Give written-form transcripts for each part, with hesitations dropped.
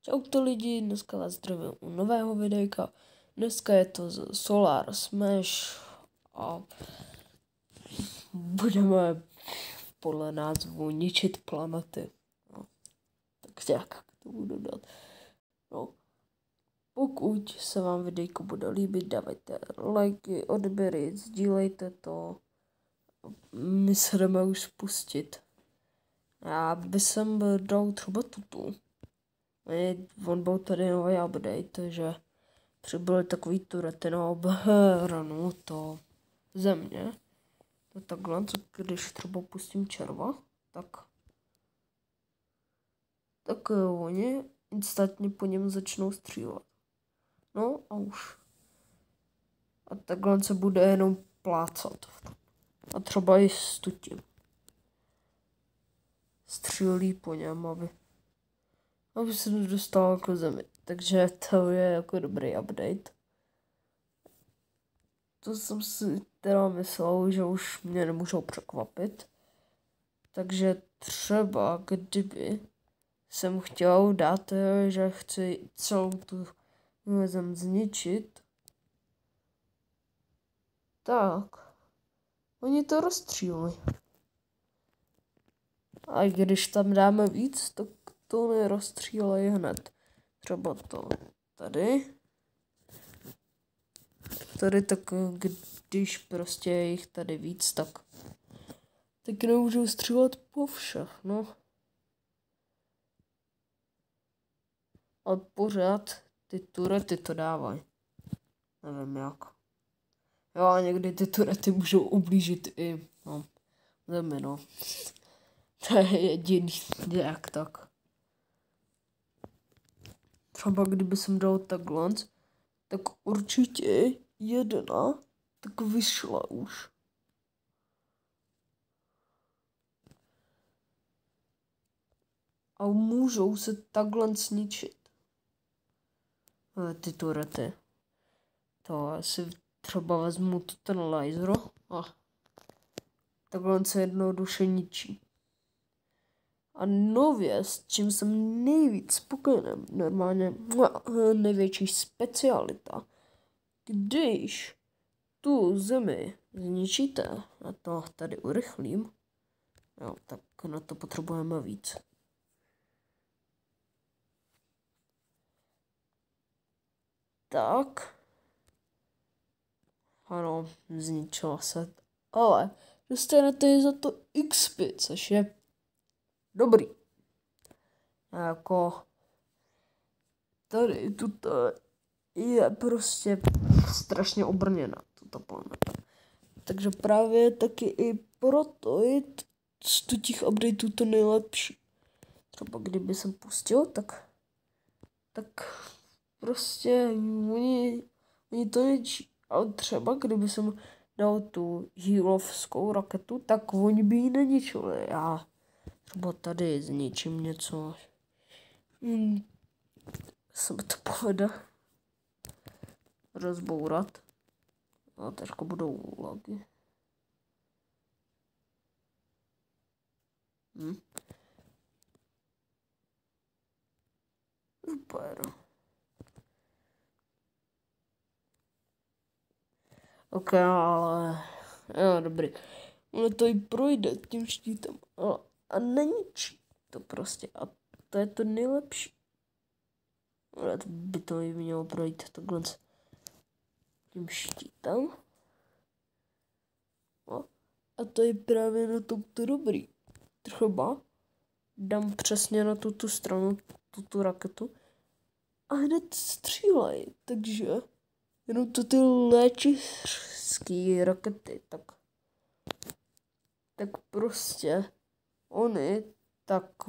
Čaute lidi, dneska vás zdravím u nového videjka. Dneska je to z Solar Smash a budeme podle názvu ničit planety. No, tak jak to budu dát. No, pokud se vám videjko bude líbit, dávajte lajky, odběry, sdílejte to. My se jdeme už spustit. Já bych sem dal třeba tuto. On byl tady nový update, že přibyly takový turety na obranu to země. To takhle, když třeba pustím červa, tak oni instantně po něm začnou střílet. No a už. A takhle se bude jenom plácat. A třeba i stutím. Střílí po něm, aby se nedostal jako zemi. Takže to je jako dobrý update. To jsem si teda myslel, že už mě nemůžou překvapit. Takže třeba kdyby jsem chtěl dát, že chci celou tu zem zničit, tak oni to rozstřílí. A když tam dáme víc, tak to nerozstřílejí hned. Třeba to tady. Tady tak, když prostě je jich tady víc, tak nemůžou střílet po všech, no. Ale pořád ty turety to dávají. Nevím jak. Jo, a někdy ty turety můžou ublížit i zemi, no. To je jediný, jak tak. Třeba kdyby jsem dal takhle, tak určitě jedna tak vyšla už. A můžou se takhle zničit. Ty turety. To asi třeba vezmu ten laser a takhle se jednoduše ničí. A nově, s čím jsem nejvíc spokojený, normálně největší specialita, když tu zemi zničíte, a to tady urychlím, jo, tak na to potřebujeme víc. Tak, ano, zničila se, ale dostanete za to XP, což je dobrý. Jako tady tuto je prostě strašně obrněna, tuto planeta. Takže právě taky i proto je z těch updateů to nejlepší. Třeba kdyby jsem pustil, tak prostě oni to ničí. Ale třeba kdyby jsem dal tu healovskou raketu, tak oni by ji neničili. Já třeba tady zničím něco. Se mi to povede rozbourat. A teďko budou lagy. Super. Ok, ale jo, dobrý. Ono to i projde tím štítem. A neničí to prostě. A to je to nejlepší. Ale by to i mělo projít takhle tím štítem. A to je právě na tom to dobrý. Třeba dám přesně na tu stranu tu raketu a hned střílej. Takže jenom to ty léčiřské rakety, tak prostě oni tak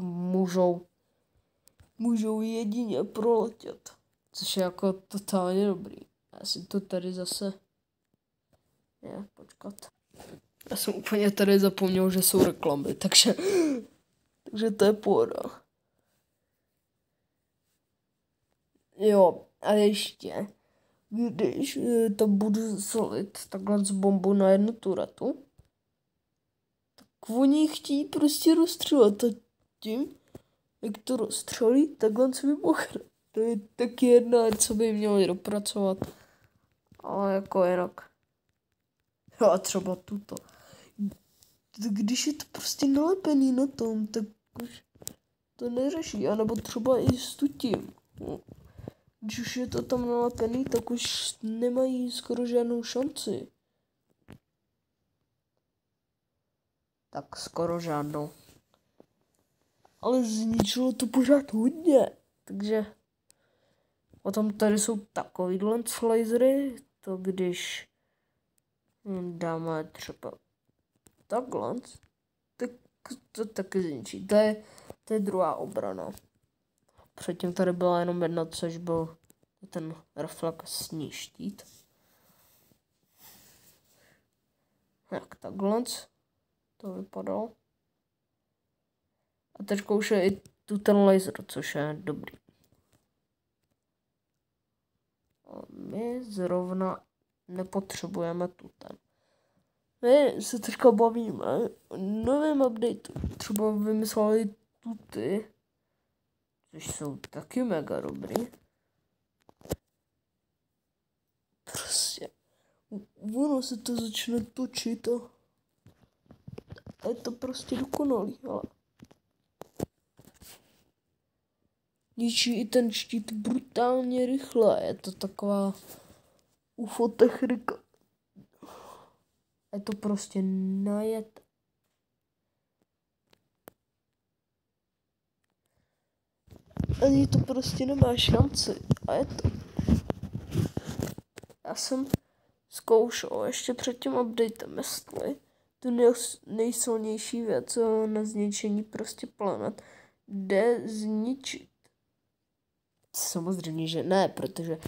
můžou jedině proletět. Což je jako totálně dobrý. Já si to tady zase počkat. Já jsem úplně tady zapomněl, že jsou reklamy, takže to je pohoda. Jo, a ještě, když tam budu solit takhle z bombu na jednu turetu, tak oni chtějí prostě rozstřílet a tím, jak to rozstřelí, takhle se vybuchne. To je taky jedna, co by měli dopracovat. Ale jako jinak. Jo, a třeba tuto. Když je to prostě nalepený na tom, tak už to neřeší. A nebo třeba i s tutím. Když už je to tam nalepený, tak už nemají skoro žádnou šanci. Tak skoro žádnou. Ale zničilo to pořád hodně. Takže potom tady jsou takovýhle lasery. To když dáme třeba takhle, tak to taky zničí. To je druhá obrana. Předtím tady byla jenom jedna, což byl ten reflexní štít. Jak takhle to vypadalo. A teď už je i tu ten laser, což je dobrý. A my zrovna nepotřebujeme tu ten. My se teďka bavíme o novém updateu. Třeba vymysleli tuty, což jsou taky mega dobrý. Prostě ono se to začne točit a je to prostě dokonalý, ale ničí i ten štít brutálně rychle, je to taková UFO technika. Je to prostě najet. Ani to prostě nemá šanci. A je to. Já jsem zkoušel ještě před tím updatem, jestli tu nejsilnější věc na zničení prostě planet jde zničit. Samozřejmě, že ne, protože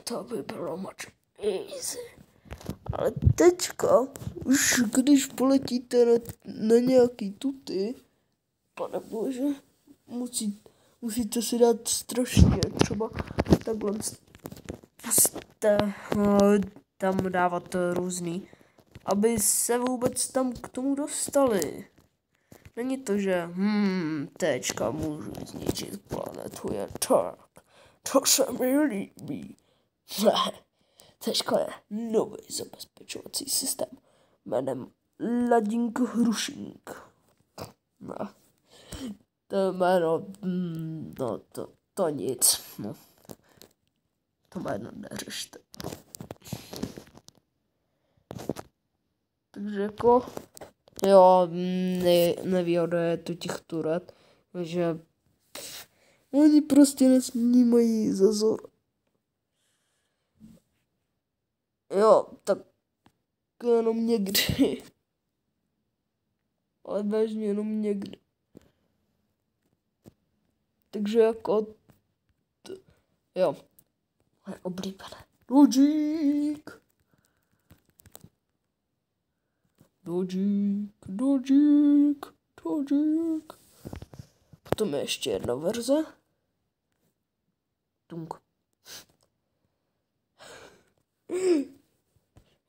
to by bylo moc easy. Ale teďka, už když poletíte na nějaký tuty, pane bože, musíte si dát strašně třeba takhle tam dávat různý, aby se vůbec tam k tomu dostali. Není to, že teďka můžu zničit planetu jen tak. To se mi líbí. Ne. Teďka je nový zabezpečovací systém jménem Ladinko Hrušink. No. To jméno, no to nic. No. To jméno neřešte. Takže jako, jo, nevýhoda je to těch turet, že oni prostě nesnímají zazor. Jo, tak jenom někdy. Ale vážně jenom někdy. Takže jako jo. Moje oblíbené. Dodžík. Potom je ještě jedna verze. Tunk.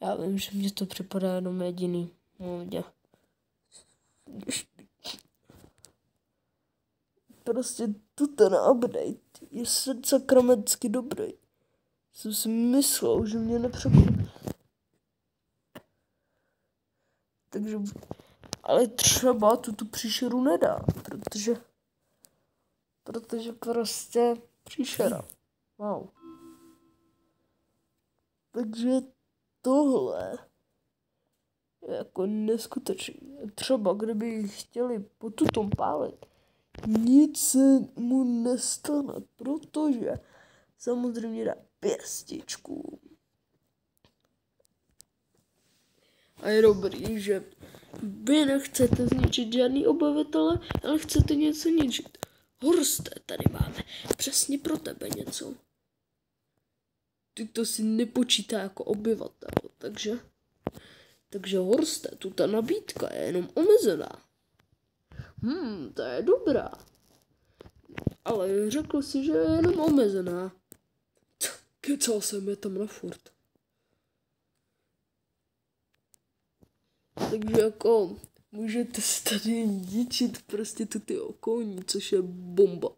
Já vím, že mě to připadá jenom jediný. Prostě ten update je sakramentsky dobrý. Jsem si myslel, že mě nepřekoná. Takže, ale třeba tu příšeru nedá, protože prostě příšera. Wow. Takže tohle je jako neskutečný. Třeba kdyby chtěli po tutom pálit, nic se mu nestane, protože samozřejmě dá pěstičku. A je dobrý, že vy nechcete zničit žádný obyvatele, ale chcete něco ničit. Horste, tady máme přesně pro tebe něco. Ty to si nepočítá jako obyvatel, takže Horste, tu ta nabídka je jenom omezená. To je dobrá. Ale řekl si, že je jenom omezená. Kecal jsem je tam na furt. Takže jako můžete si tady ničit prostě ty okolní, což je bomba.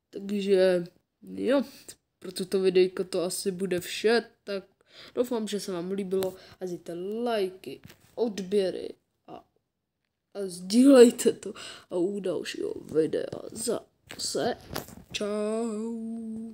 Takže jo, pro tuto videjko to asi bude vše, tak doufám, že se vám líbilo a dejte lajky, odběry a sdílejte to a u dalšího videa zase čau.